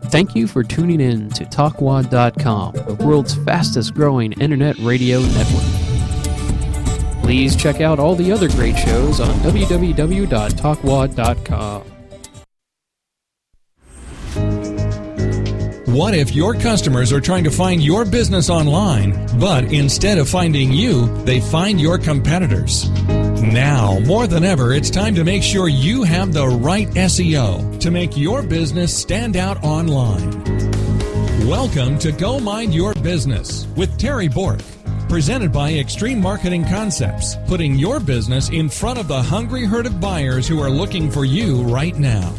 Thank you for tuning in to TalkWad.com, the world's fastest growing internet radio network. Please check out all the other great shows on www.talkwad.com. What if your customers are trying to find your business online, but instead of finding you, they find your competitors? Now, more than ever, it's time to make sure you have the right SEO to make your business stand out online. Welcome to Go Mind Your Business with Terry Bork, presented by Extreme Marketing Concepts, putting your business in front of the hungry herd of buyers who are looking for you right now.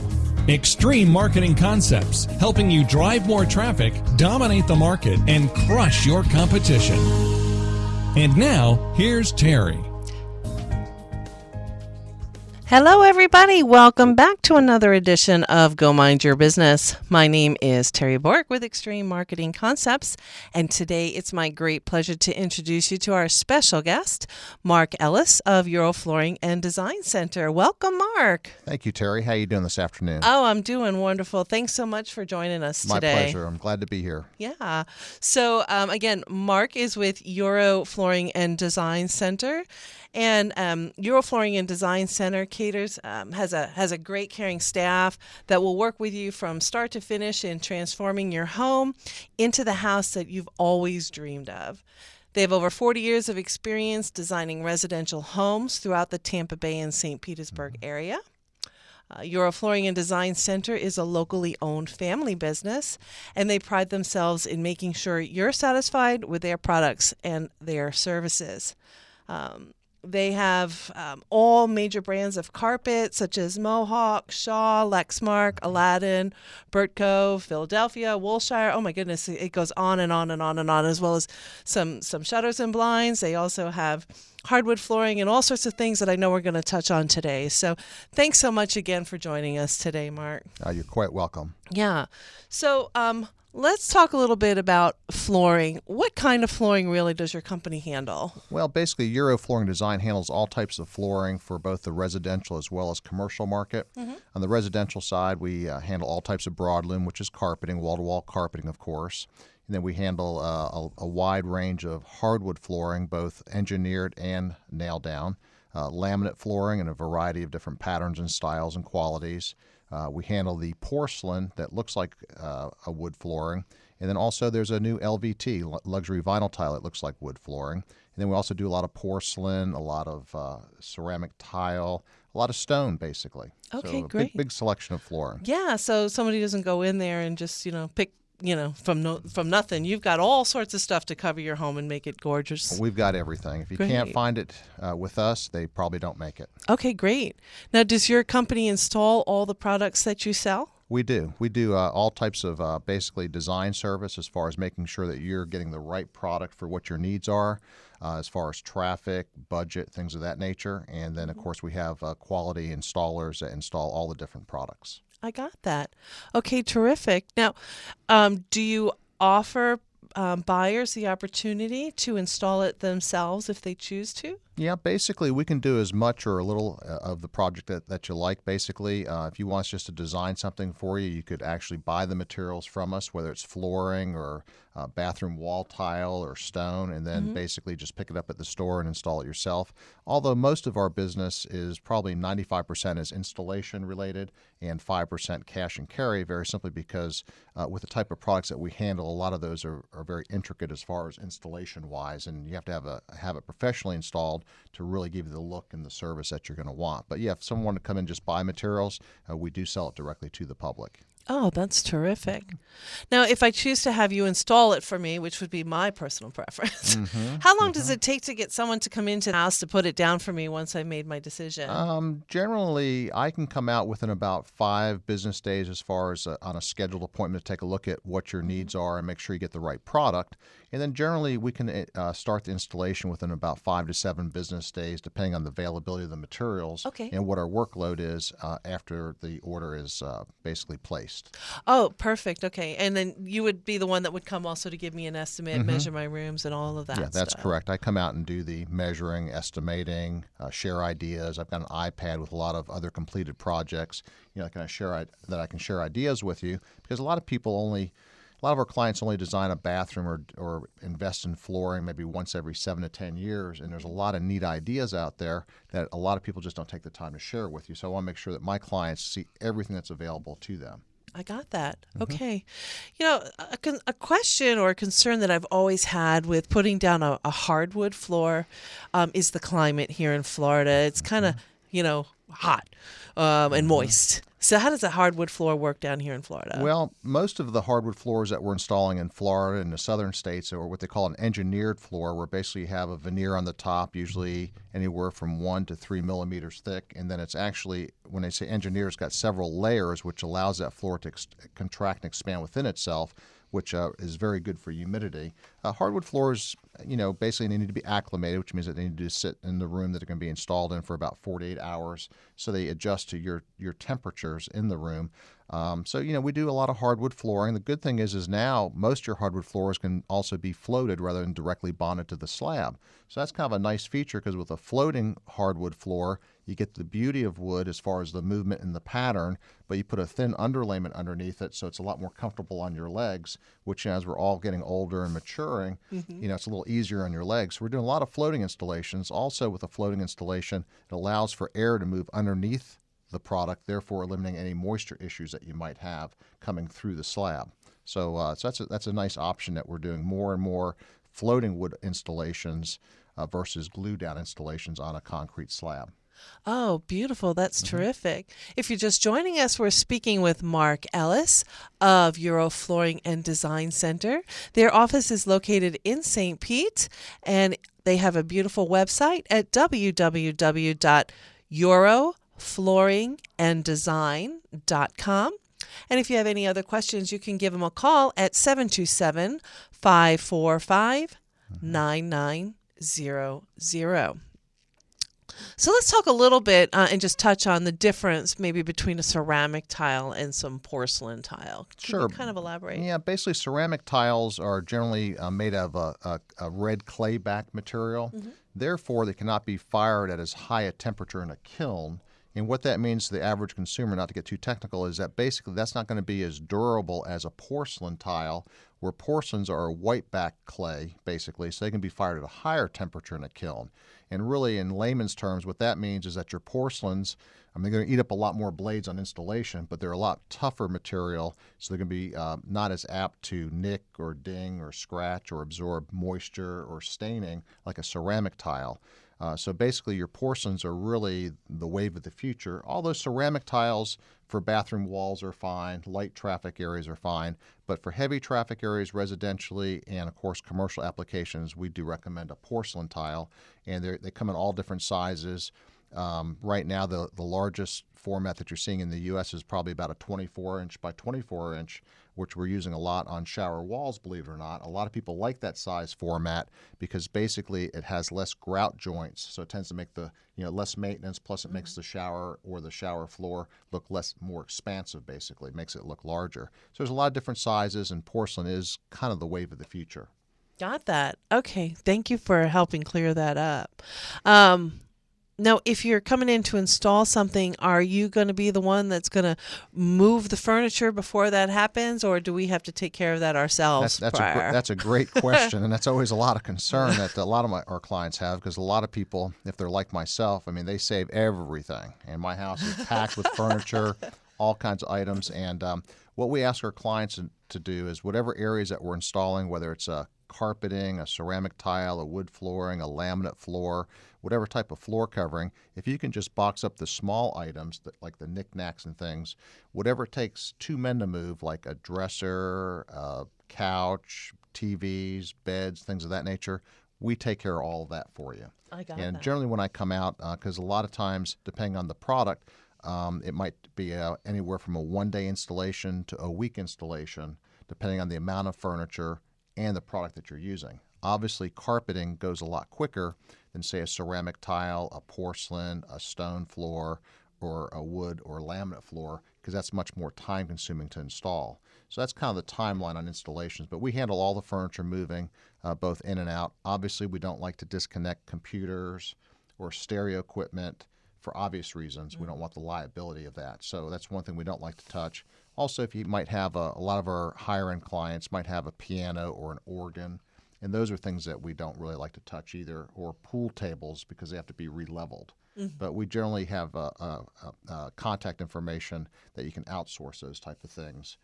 Extreme Marketing Concepts, helping you drive more traffic, dominate the market, and crush your competition. And now, here's Terry. Hello, everybody. Welcome back to another edition of Go Mind Your Business. My name is Terry Bork with Extreme Marketing Concepts, and today it's my great pleasure to introduce you to our special guest, Mark Ellis of Euro Flooring and Design Center. Welcome, Mark. Thank you, Terry. How are you doing this afternoon? Oh, I'm doing wonderful. Thanks so much for joining us today. My pleasure. I'm glad to be here. Yeah. So, again, Mark is with Euro Flooring and Design Center. And Euro Flooring and Design Center caters, has a great caring staff that will work with you from start to finish in transforming your home into the house that you've always dreamed of. They have over 40 years of experience designing residential homes throughout the Tampa Bay and St. Petersburg area. Euro Flooring and Design Center is a locally owned family business, and they pride themselves in making sure you're satisfied with their products and their services. They have all major brands of carpet, such as Mohawk, Shaw, Lexmark, Aladdin, Bertco, Philadelphia, Woolshire. Oh my goodness, it goes on and on and on and on, as well as some shutters and blinds. They also have hardwood flooring and all sorts of things that I know we're going to touch on today. So thanks so much again for joining us today, Mark. You're quite welcome. Yeah. So let's talk a little bit about flooring. What kind of flooring really does your company handle? Well, basically, Euro Flooring Design handles all types of flooring for both the residential as well as commercial market. Mm-hmm. On the residential side, we handle all types of broadloom, which is carpeting, wall-to-wall carpeting, of course. And then we handle a wide range of hardwood flooring, both engineered and nailed down, laminate flooring in a variety of different patterns and styles and qualities. We handle the porcelain that looks like a wood flooring. And then also there's a new LVT, luxury vinyl tile that looks like wood flooring. And then we also do a lot of porcelain, a lot of ceramic tile, a lot of stone, basically. Okay, so great. Big selection of flooring. Yeah, so somebody doesn't go in there and just, pick from nothing. You've got all sorts of stuff to cover your home and make it gorgeous. Well, we've got everything. If you can't find it with us, they probably don't make it. Okay, great. Now, does your company install all the products that you sell? We do. We do all types of basically design service as far as making sure that you're getting the right product for what your needs are, as far as traffic, budget, things of that nature. And then, of course, we have quality installers that install all the different products. I got that. Okay, terrific. Now, do you offer buyers the opportunity to install it themselves if they choose to? Yeah, basically we can do as much or a little of the project that you like. Basically, if you want us just to design something for you, you could actually buy the materials from us, whether it's flooring or bathroom wall tile or stone, and then basically just pick it up at the store and install it yourself. Although most of our business is probably 95% is installation related and 5% cash and carry, very simply because with the type of products that we handle, a lot of those are very intricate as far as installation wise, and you have to have it professionally installed to really give you the look and the service that you're going to want. But yeah, if someone wanted to come in and just buy materials, we do sell it directly to the public. Oh, that's terrific. Now, if I choose to have you install it for me, which would be my personal preference, how long does it take to get someone to come into the house to put it down for me once I've made my decision? Generally, I can come out within about 5 business days as far as on a scheduled appointment to take a look at what your needs are and make sure you get the right product. And then generally, we can start the installation within about 5 to 7 business days, depending on the availability of the materials and what our workload is after the order is basically placed. moist. Oh, perfect. Okay. And then you would be the one that would come also to give me an estimate, measure my rooms and all of that Yeah, that's stuff. correct. I come out and do the measuring, estimating, share ideas. I've got an iPad with a lot of other completed projects. That I can share ideas with you, because a lot of our clients only design a bathroom or invest in flooring maybe once every 7 to 10 years, and there's a lot of neat ideas out there that a lot of people just don't take the time to share with you. So I want to make sure that my clients see everything that's available to them. I got that. Okay. A question or a concern that I've always had with putting down a hardwood floor is the climate here in Florida. It's kind of, hot and moist. So how does a hardwood floor work down here in Florida? Well, most of the hardwood floors that we're installing in Florida and the southern states are what they call an engineered floor, where basically you have a veneer on the top, usually anywhere from 1 to 3 millimeters thick. And then it's actually, when they say engineered, it's got several layers, which allows that floor to contract and expand within itself, which is very good for humidity. Hardwood floors, basically they need to be acclimated, which means that they need to sit in the room that they're going to be installed in for about 48 hours, so they adjust to your temperatures in the room. So we do a lot of hardwood flooring. The good thing is now most of your hardwood floors can also be floated rather than directly bonded to the slab. So that's kind of a nice feature, because with a floating hardwood floor, you get the beauty of wood as far as the movement and the pattern, but you put a thin underlayment underneath it, so it's a lot more comfortable on your legs, which as we're all getting older and maturing, it's a little easier on your legs. So we're doing a lot of floating installations. Also, with a floating installation, it allows for air to move underneath the product, therefore eliminating any moisture issues that you might have coming through the slab. So, that's a nice option that we're doing more and more floating wood installations versus glue down installations on a concrete slab. Oh, beautiful. That's terrific. If you're just joining us, we're speaking with Mark Ellis of Euro Flooring and Design Center. Their office is located in St. Pete, and they have a beautiful website at www.euroflooringanddesign.com. And if you have any other questions, you can give them a call at 727-545-9900. So let's talk a little bit and just touch on the difference maybe between a ceramic tile and some porcelain tile. Can you kind of elaborate? Yeah, basically ceramic tiles are generally made of a red clay-backed material. Therefore, they cannot be fired at as high a temperature in a kiln. And what that means to the average consumer, not to get too technical, is that basically that's not going to be as durable as a porcelain tile, where porcelains are a white-backed clay, basically, so they can be fired at a higher temperature in a kiln. And really, in layman's terms, what that means is that your porcelains, they're going to eat up a lot more blades on installation, but they're a lot tougher material, so they're going to be not as apt to nick or ding or scratch or absorb moisture or staining like a ceramic tile. So basically, your porcelains are really the wave of the future. All those ceramic tiles for bathroom walls are fine, light traffic areas are fine, but for heavy traffic areas residentially and, of course, commercial applications, we do recommend a porcelain tile, and they come in all different sizes. Right now, the largest format that you're seeing in the U.S. is probably about a 24-inch by 24-inch, which we're using a lot on shower walls, believe it or not. A lot of people like that size format because basically it has less grout joints, so it tends to make the less maintenance, plus it makes the shower or the shower floor look more expansive, basically. It makes it look larger. So there's a lot of different sizes, and porcelain is kind of the wave of the future. Got that. Okay. Thank you for helping clear that up. Now, if you're coming in to install something, are you going to be the one that's going to move the furniture before that happens, or do we have to take care of that ourselves prior? That's a great question, and that's always a lot of concern that a lot of our clients have, because a lot of people, if they're like myself, they save everything, and my house is packed with furniture, all kinds of items, and what we ask our clients to do is whatever areas that we're installing, whether it's a carpeting, a ceramic tile, a wood flooring, a laminate floor, whatever type of floor covering, if you can just box up the small items like the knickknacks and things, whatever it takes 2 men to move, like a dresser, a couch, TVs, beds, things of that nature, we take care of all of that for you. I got and that. Generally when I come out, because a lot of times, depending on the product, it might be anywhere from a 1-day installation to a week installation, depending on the amount of furniture and the product that you're using. Obviously, carpeting goes a lot quicker than, say, a ceramic tile, a porcelain, a stone floor, or a wood or laminate floor, because that's much more time consuming to install. So that's kind of the timeline on installations. But we handle all the furniture moving, both in and out. Obviously, we don't like to disconnect computers or stereo equipment for obvious reasons. We don't want the liability of that. So that's one thing we don't like to touch. Also, if you might have a lot of our higher end clients might have a piano or an organ, and those are things that we don't really like to touch either, or pool tables because they have to be re-leveled. But we generally have contact information that you can outsource those type of things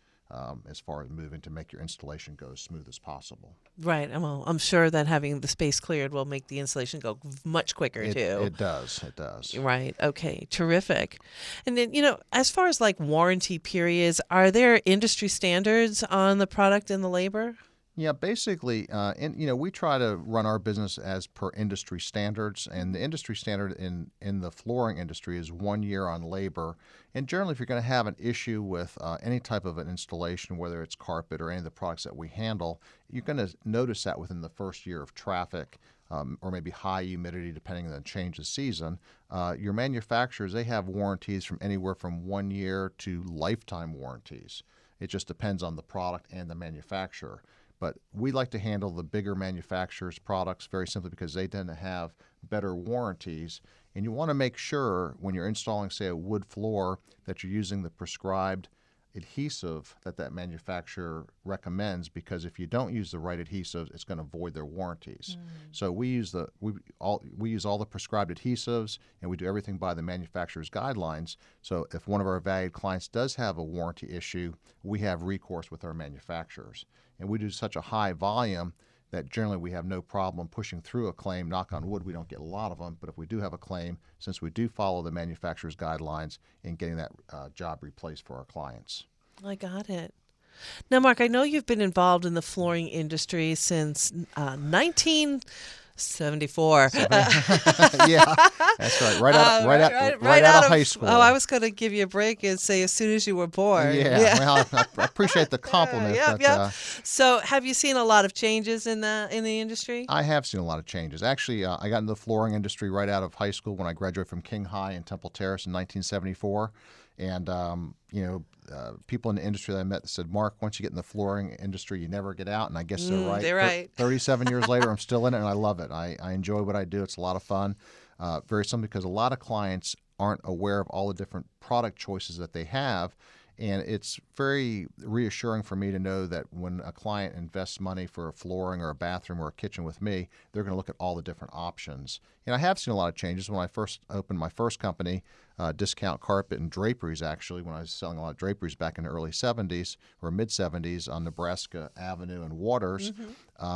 as far as moving to make your installation go as smooth as possible. Right. Well, I'm sure that having the space cleared will make the installation go much quicker, too. It does. It does. Right. Okay. Terrific. And then, as far as like warranty periods, are there industry standards on the product and the labor? Yeah, basically, we try to run our business as per industry standards, and the industry standard in the flooring industry is 1 year on labor. And generally, if you're going to have an issue with any type of an installation, whether it's carpet or any of the products that we handle, you're going to notice that within the first year of traffic, or maybe high humidity, depending on the change of season. Your manufacturers, they have warranties from anywhere from 1 year to lifetime warranties. It just depends on the product and the manufacturer. But we like to handle the bigger manufacturers' products very simply because they tend to have better warranties. And you want to make sure when you're installing, say, a wood floor, that you're using the prescribed adhesive that manufacturer recommends, because if you don't use the right adhesive, it's going to void their warranties. So we use all the prescribed adhesives, and we do everything by the manufacturer's guidelines. So if one of our valued clients does have a warranty issue, we have recourse with our manufacturers. And we do such a high volume that generally we have no problem pushing through a claim. Knock on wood, we don't get a lot of them, but if we do have a claim, since we do follow the manufacturer's guidelines in getting that job replaced for our clients. I got it. Now, Mark, I know you've been involved in the flooring industry since 1974. Yeah, that's right. Right out of high school. Oh, I was going to give you a break and say as soon as you were born. Yeah. Well, I appreciate the compliment. So, have you seen a lot of changes in the industry? I have seen a lot of changes. Actually, I got into the flooring industry right out of high school when I graduated from King High in Temple Terrace in 1974. And, people in the industry that I met said, Mark, once you get in the flooring industry, you never get out. And I guess they're right. They're right. 37 years later, I'm still in it, and I love it. I enjoy what I do. It's a lot of fun. Very simply because a lot of clients aren't aware of all the different product choices that they have. And it's very reassuring for me to know that when a client invests money for a flooring or a bathroom or a kitchen with me, they're going to look at all the different options. And I have seen a lot of changes. When I first opened my first company, Discount Carpet and Draperies, actually, when I was selling a lot of draperies back in the early 70s or mid-70s on Nebraska Avenue and Waters,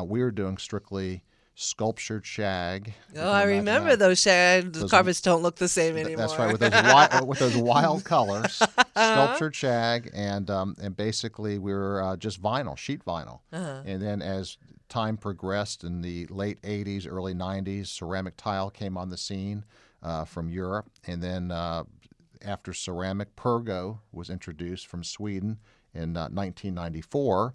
we were doing strictly sculptured shag. Oh, I remember those shag. The carpets don't look the same anymore. That's right, with those wild colors, sculptured shag, and basically we were just vinyl, sheet vinyl. And then as time progressed in the late 80s, early 90s, ceramic tile came on the scene from Europe, and then after ceramic, Pergo was introduced from Sweden in 1994.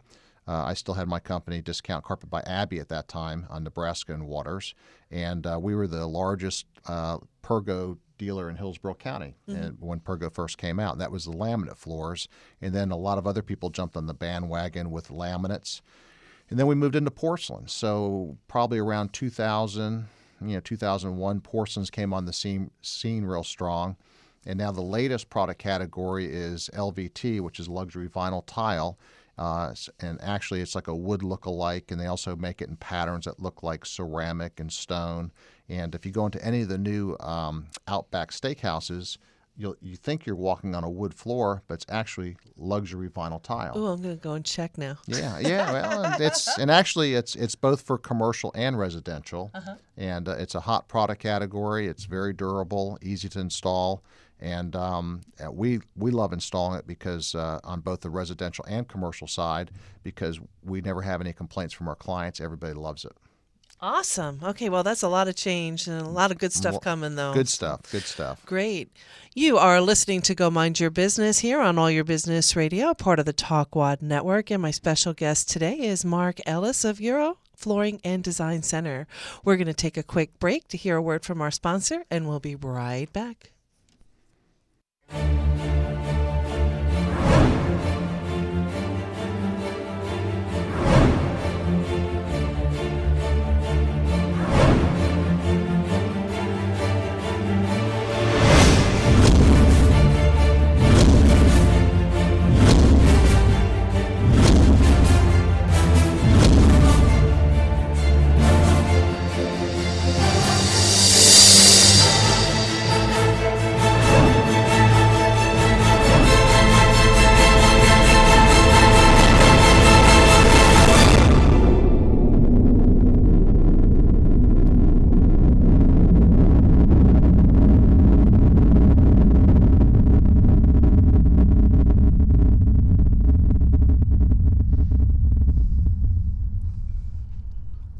I still had my company, Discount Carpet by Abbey, at that time on Nebraska and Waters, and we were the largest Pergo dealer in Hillsborough County and when Pergo first came out. And that was the laminate floors, and then a lot of other people jumped on the bandwagon with laminates, and then we moved into porcelain. So probably around 2000, 2001, porcelains came on the scene real strong. And now the latest product category is LVT, which is luxury vinyl tile. And actually, it's like a wood look-alike, and they also make it in patterns that look like ceramic and stone. And if you go into any of the new Outback steakhouses, you think you're walking on a wood floor, but it's actually luxury vinyl tile. Oh, I'm going to go and check now. Yeah. Well, it's both for commercial and residential, and it's a hot product category. It's very durable, easy to install. And we love installing it because on both the residential and commercial side, because we never have any complaints from our clients. Everybody loves it. Awesome. Okay, well, that's a lot of change and a lot of good stuff coming, though. Good stuff. Great. You are listening to Go Mind Your Business here on All Your Business Radio, part of the TalkWad Network. And my special guest today is Mark Ellis of Euro Flooring and Design Center. We're going to take a quick break to hear a word from our sponsor, and we'll be right back.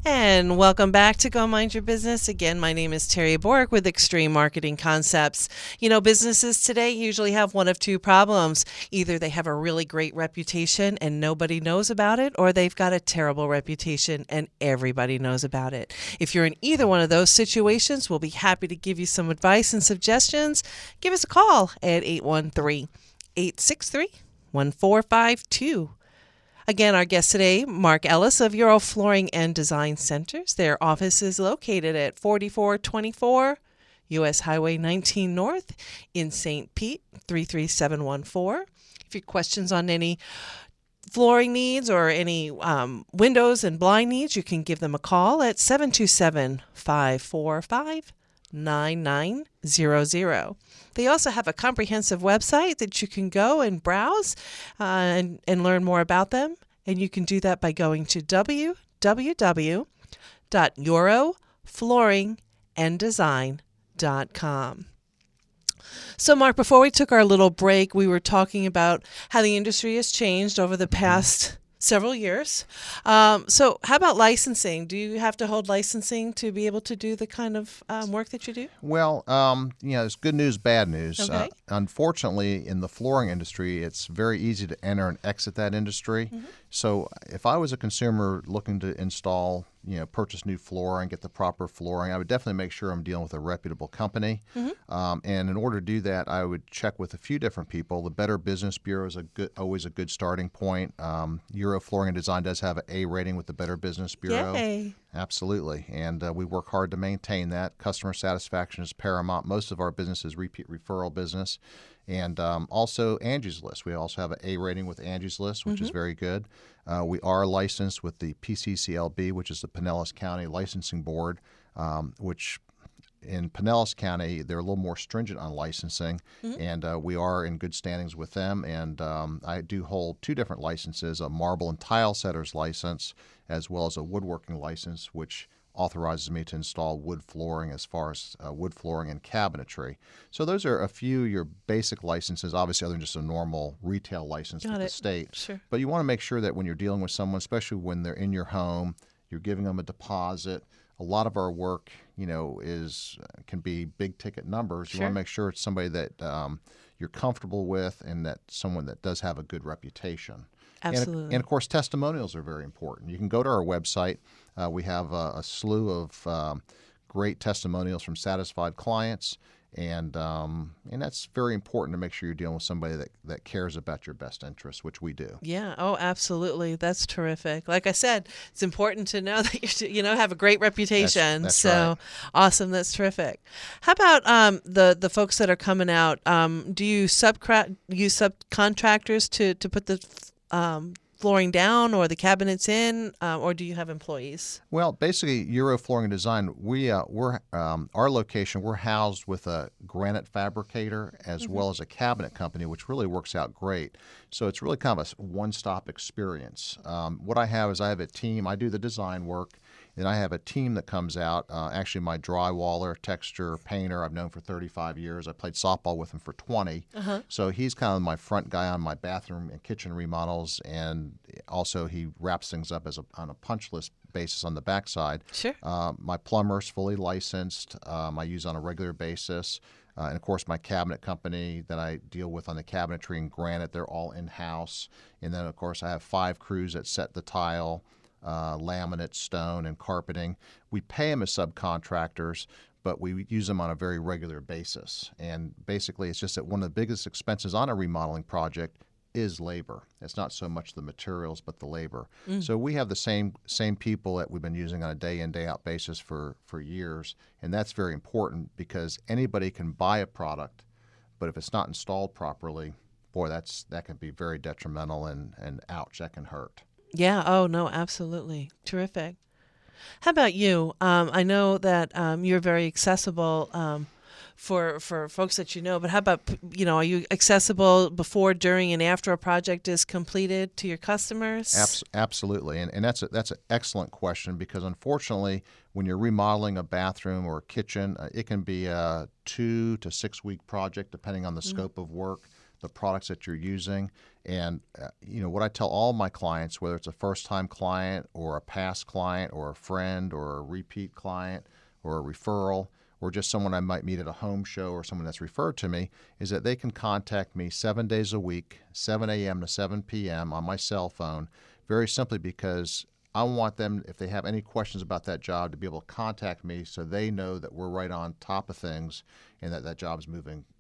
And welcome back to Go Mind Your Business. Again, my name is Terry Bork with Extreme Marketing Concepts. You know, businesses today usually have one of two problems. Either they have a really great reputation and nobody knows about it, or they've got a terrible reputation and everybody knows about it. If you're in either one of those situations, we'll be happy to give you some advice and suggestions. Give us a call at 813-863-1452. Again, our guest today, Mark Ellis of Euro Flooring and Design Centers. Their office is located at 4424 U.S. Highway 19 North in St. Pete, 33714. If you have questions on any flooring needs or any windows and blind needs, you can give them a call at 727-545-9900. They also have a comprehensive website that you can go and browse and learn more about them. And you can do that by going to www.euroflooringanddesign.com. So, Mark, before we took our little break, we were talking about how the industry has changed over the past several years. So how about licensing? Do you have to hold licensing to be able to do the kind of work that you do? Well, it's good news, bad news. Okay. Unfortunately, in the flooring industry, it's very easy to enter and exit that industry. Mm-hmm. So if I was a consumer looking to install, purchase new flooring, get the proper flooring, I would definitely make sure I'm dealing with a reputable company. Mm-hmm. And in order to do that, I would check with a few different people. The Better Business Bureau is always a good starting point. Euro Flooring and Design does have an A rating with the Better Business Bureau. Yay. Absolutely. And we work hard to maintain that. Customer satisfaction is paramount. Most of our business is repeat referral business. And also Angie's List. We also have an A rating with Angie's List, which is very good. We are licensed with the PCCLB, which is the Pinellas County Licensing Board, which in Pinellas County, they're a little more stringent on licensing, and we are in good standings with them. And I do hold two different licenses, a marble and tile setter's license, as well as a woodworking license, which authorizes me to install wood flooring as far as wood flooring and cabinetry. So those are a few of your basic licenses, obviously other than just a normal retail license with the state. Sure. But you want to make sure that when you're dealing with someone, especially when they're in your home, you're giving them a deposit. A lot of our work, can be big ticket numbers. You want to make sure it's somebody that you're comfortable with and that someone that does have a good reputation. Absolutely. And of course, testimonials are very important. You can go to our website. We have a slew of great testimonials from satisfied clients, and that's very important to make sure you're dealing with somebody that cares about your best interests, which we do. Yeah. Oh, absolutely. That's terrific. Like I said, it's important to know that you have a great reputation. That's so right. Awesome. That's terrific. How about the folks that are coming out? Do you use subcontractors to put the flooring down or the cabinets in, or do you have employees? Well, basically, Euro Flooring and Design, we're our location, we're housed with a granite fabricator as well as a cabinet company, which really works out great. So it's really kind of a one-stop experience. What I have is I have a team. I do the design work. Then I have a team that comes out. Actually, my drywaller, texture, painter, I've known for 35 years. I played softball with him for 20. So he's kind of my front guy on my bathroom and kitchen remodels, and also he wraps things up on a punch list basis on the backside. Sure. My plumber's fully licensed. I use on a regular basis. And, of course, my cabinet company that I deal with on the cabinetry and granite, they're all in-house. And then, of course, I have 5 crews that set the tile, laminate, stone, and carpeting. We pay them as subcontractors, but we use them on a very regular basis. And basically, it's just that one of the biggest expenses on a remodeling project is labor. It's not so much the materials, but the labor. So we have the same people that we've been using on a day in, day out basis for years, and that's very important because anybody can buy a product, but if it's not installed properly, boy, that can be very detrimental, and ouch, that can hurt. Yeah. Oh, no, absolutely. Terrific. How about you? I know that you're very accessible for folks that you know, but how about, are you accessible before, during, and after a project is completed to your customers? Absolutely. And that's an excellent question, because unfortunately, when you're remodeling a bathroom or a kitchen, it can be a 2 to 6 week project depending on the scope of work, the products that you're using. And, what I tell all my clients, whether it's a first-time client or a past client or a friend or a repeat client or a referral or just someone I might meet at a home show or someone that's referred to me, is that they can contact me 7 days a week, 7 a.m. to 7 p.m. on my cell phone, very simply because I want them, if they have any questions about that job, to be able to contact me so they know that we're right on top of things and that job is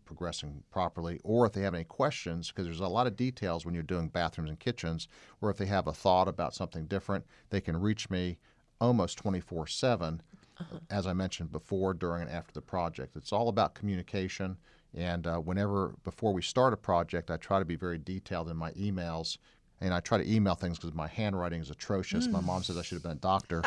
progressing properly. Or if they have any questions, because there's a lot of details when you're doing bathrooms and kitchens, or if they have a thought about something different, they can reach me almost 24/7, as I mentioned before, during and after the project. It's all about communication, and before we start a project, I try to be very detailed in my emails. And I try to email things because my handwriting is atrocious. My mom says I should have been a doctor.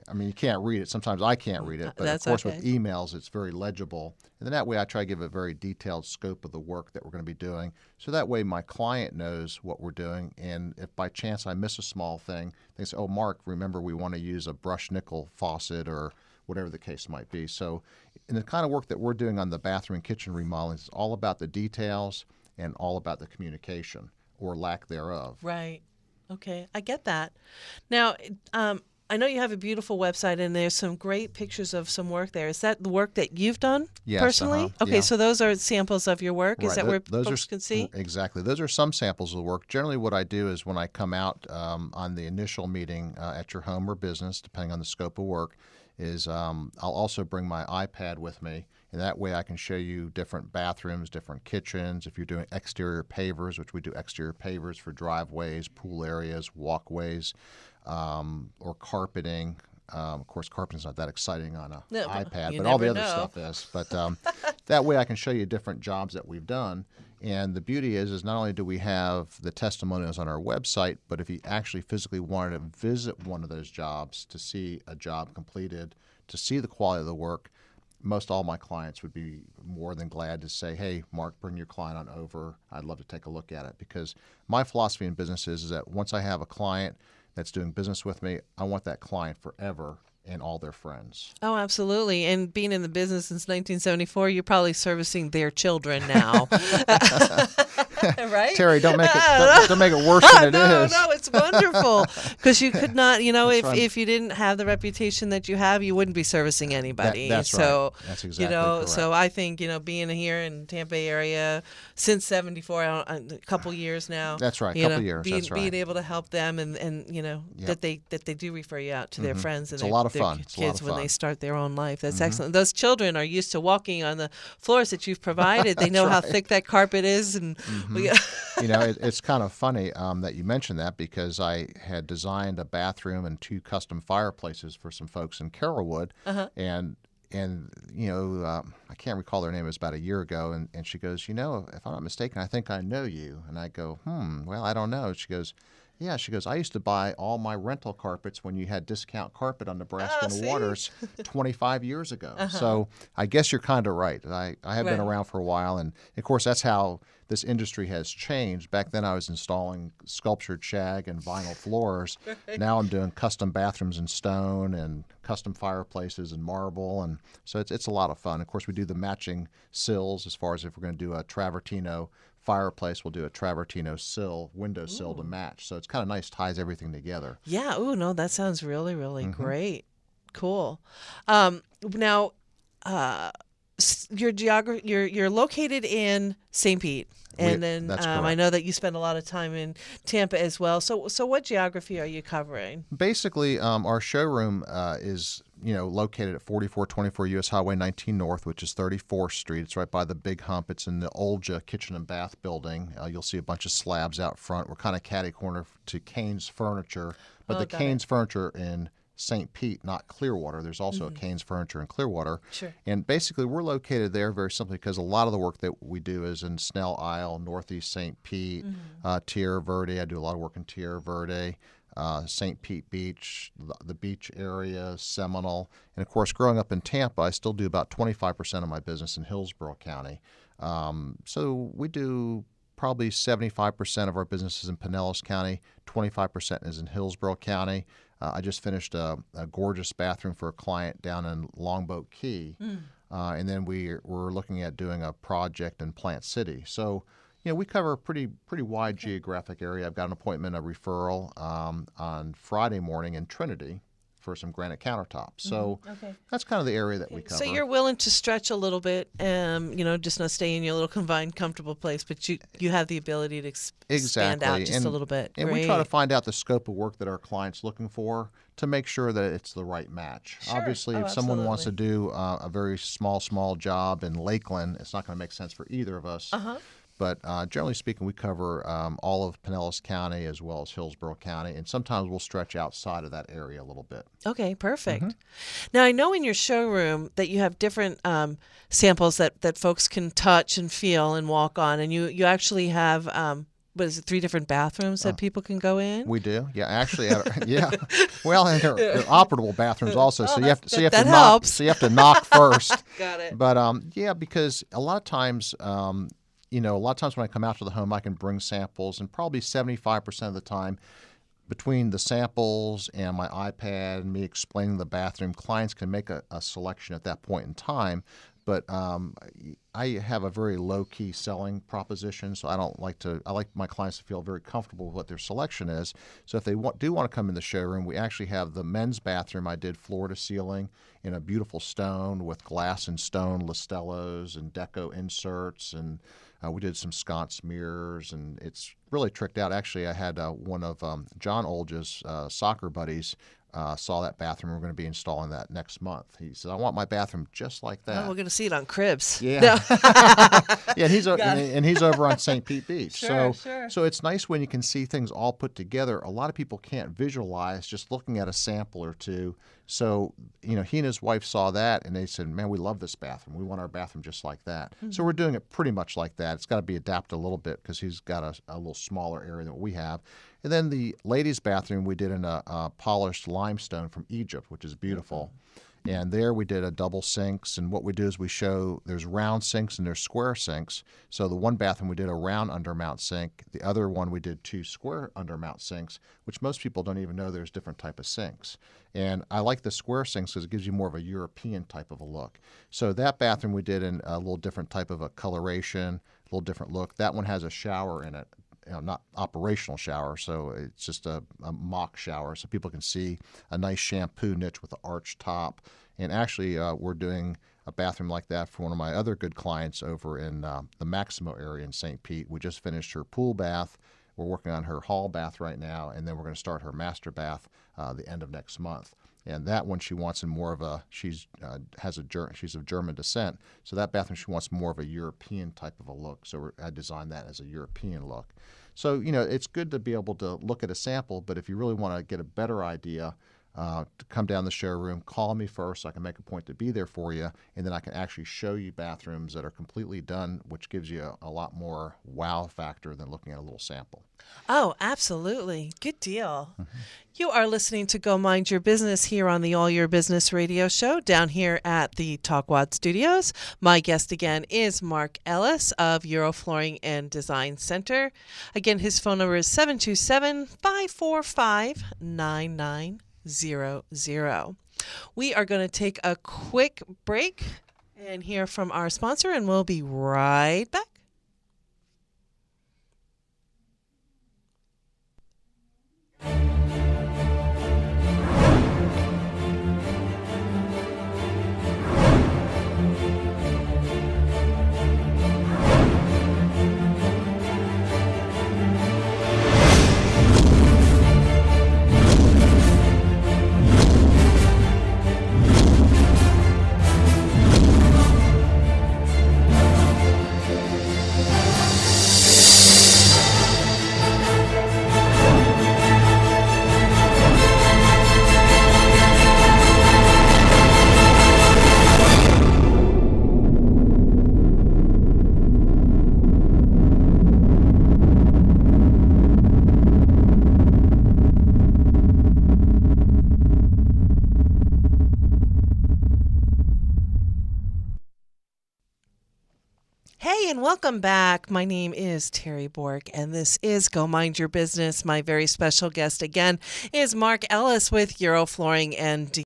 I mean, you can't read it. Sometimes I can't read it. But That's of course, okay. with emails, it's very legible. And then that way I try to give a very detailed scope of the work that we're going to be doing. So that way my client knows what we're doing. And if by chance I miss a small thing, they say, oh, Mark, remember we want to use a brushed nickel faucet or whatever the case might be. So in the kind of work that we're doing on the bathroom and kitchen remodeling, it's all about the details and all about the communication, or lack thereof. Right. Okay. I get that. Now, I know you have a beautiful website, and there's some great pictures of some work there. Is that the work that you've done personally? Okay, yeah. So those are samples of your work. Is Right. that where Those folks can see? Exactly. Those are some samples of the work. Generally, what I do is when I come out on the initial meeting at your home or business, depending on the scope of work, is I'll also bring my iPad with me, and that way I can show you different bathrooms, different kitchens. If you're doing exterior pavers, which we do exterior pavers for driveways, pool areas, walkways, or carpeting. Of course, carpeting's not that exciting on an iPad, but all the other stuff is. But that way I can show you different jobs that we've done. And the beauty is not only do we have the testimonials on our website, but if you actually physically wanted to visit one of those jobs to see a job completed, to see the quality of the work, most all my clients would be more than glad to say, hey, Mark, bring your client on over. I'd love to take a look at it. Because my philosophy in business is that once I have a client that's doing business with me, I want that client forever and all their friends. Oh, absolutely. And being in the business since 1974, you're probably servicing their children now. Right? Terry, don't make it worse than it is. No, it's wonderful. Because you could not, right. if you didn't have the reputation that you have, you wouldn't be servicing anybody. That's so, right. That's exactly correct. So I think, being here in Tampa Bay area since 74, a couple years now. That's right, a couple years. That's right. Being able to help them and Yep. that they do refer you out to their friends and It's their, a lot of their fun. It's a lot kids of when fun. they start their own life. That's excellent. Those children are used to walking on the floors that you've provided. They know how thick that carpet is. And it's kind of funny that you mentioned that, because I had designed a bathroom and 2 custom fireplaces for some folks in Carrollwood, and I can't recall their name. It was about a year ago, and she goes, if I'm not mistaken, I think I know you. And I go, well, I don't know. She goes, yeah, I used to buy all my rental carpets when you had discount carpet on Nebraska and Waters 25 years ago. So I guess you're kind of right. I have been around for a while, and of course that's how this industry has changed. Back then I was installing sculptured shag and vinyl floors. Now I'm doing custom bathrooms in stone and custom fireplaces in marble, and so it's a lot of fun. Of course, we do the matching sills. As far as if we're going to do a travertino fireplace, we'll do a travertino sill, window sill to match. So it's kind of nice, ties everything together. Yeah. Oh, no, that sounds really, really great. Cool. Now, you're located in St. Pete. And That's I correct. know that you spend a lot of time in Tampa as well. So what geography are you covering? Basically, our showroom is located at 4424 U.S. Highway 19 North, which is 34th Street. It's right by the big hump. It's in the Olja Kitchen and Bath building. You'll see a bunch of slabs out front. We're kind of catty corner to Kane's Furniture, but the Kane's Furniture in St. Pete, not Clearwater. There's also a Kane's Furniture in Clearwater. Sure. And basically, we're located there very simply because a lot of the work that we do is in Snell Isle, Northeast St. Pete, Tierra Verde. I do a lot of work in Tierra Verde, St. Pete Beach, the beach area, Seminole. And, of course, growing up in Tampa, I still do about 25% of my business in Hillsborough County. So we do probably 75% of our business is in Pinellas County, 25% is in Hillsborough County. I just finished a gorgeous bathroom for a client down in Longboat Key, and then we're looking at doing a project in Plant City. So, we cover a pretty wide geographic area. I've got an appointment, a referral on Friday morning in Trinity for some granite countertops. So that's kind of the area that we cover. So you're willing to stretch a little bit, just not stay in your little confined, comfortable place, but you have the ability to expand out just a little bit. And we try to find out the scope of work that our client's looking for to make sure that it's the right match. Sure. Obviously, if someone wants to do a very small job in Lakeland, it's not going to make sense for either of us. But generally speaking, we cover all of Pinellas County as well as Hillsborough County, and sometimes we'll stretch outside of that area a little bit. Okay, perfect. Now, I know in your showroom that you have different samples that folks can touch and feel and walk on, and you actually have, 3 different bathrooms that people can go in? We do, yeah. Actually, yeah. Well, and they're operable bathrooms also, so you have to knock first. Got it. But because a lot of times. A lot of times when I come out to the home, I can bring samples, and probably 75% of the time, between the samples and my iPad and me explaining the bathroom, clients can make a selection at that point in time. But I have a very low-key selling proposition, so I like my clients to feel very comfortable with what their selection is. So if they do want to come in the showroom, we actually have the men's bathroom. I did floor to ceiling in a beautiful stone with glass and stone Listellos and deco inserts, and we did some sconce mirrors, and it's really tricked out. Actually, I had one of John Olge's soccer buddies saw that bathroom. We're going to be installing that next month. He said, I want my bathroom just like that. Oh, we're going to see it on cribs. Yeah. Yeah, and he's over on St. Pete Beach. Sure. So it's nice when you can see things all put together. A lot of people can't visualize just looking at a sample or two. So, he and his wife saw that, and they said, man, we love this bathroom. We want our bathroom just like that. So we're doing it pretty much like that. It's got to be adapted a little bit because he's got a little smaller area than what we have. And then the ladies' bathroom we did in a polished limestone from Egypt, which is beautiful. And there we did a double sinks, and what we do is we show there's round sinks and there's square sinks. So the one bathroom we did a round undermount sink. The other one we did 2 square undermount sinks, which most people don't even know there's different type of sinks. And I like the square sinks because it gives you more of a European type of a look. So that bathroom we did in a little different type of a coloration, a little different look. That one has a shower in it. Not operational shower, so it's just a mock shower, so people can see a nice shampoo niche with an arched top. And actually, we're doing a bathroom like that for one of my other good clients over in the Maximo area in St. Pete. We just finished her pool bath. We're working on her hall bath right now, and then we're going to start her master bath the end of next month. And that one she wants in more of a, she's of German descent, so that bathroom she wants more of a European type of a look. So I designed that as a European look. So, it's good to be able to look at a sample, but if you really want to get a better idea, to come down the showroom, call me first so I can make a point to be there for you, and then I can actually show you bathrooms that are completely done, which gives you a lot more wow factor than looking at a little sample. Oh, absolutely. Good deal. You are listening to Go Mind Your Business here on the All Your Business radio show down here at the Talkwad Studios. My guest again is Mark Ellis of Euro Flooring and Design Center. Again, his phone number is 727-545-9900. We are going to take a quick break and hear from our sponsor, and we'll be right back. Hey, and welcome back. My name is Terry Bork, and this is Go Mind Your Business. My very special guest again is Mark Ellis with Euro Flooring and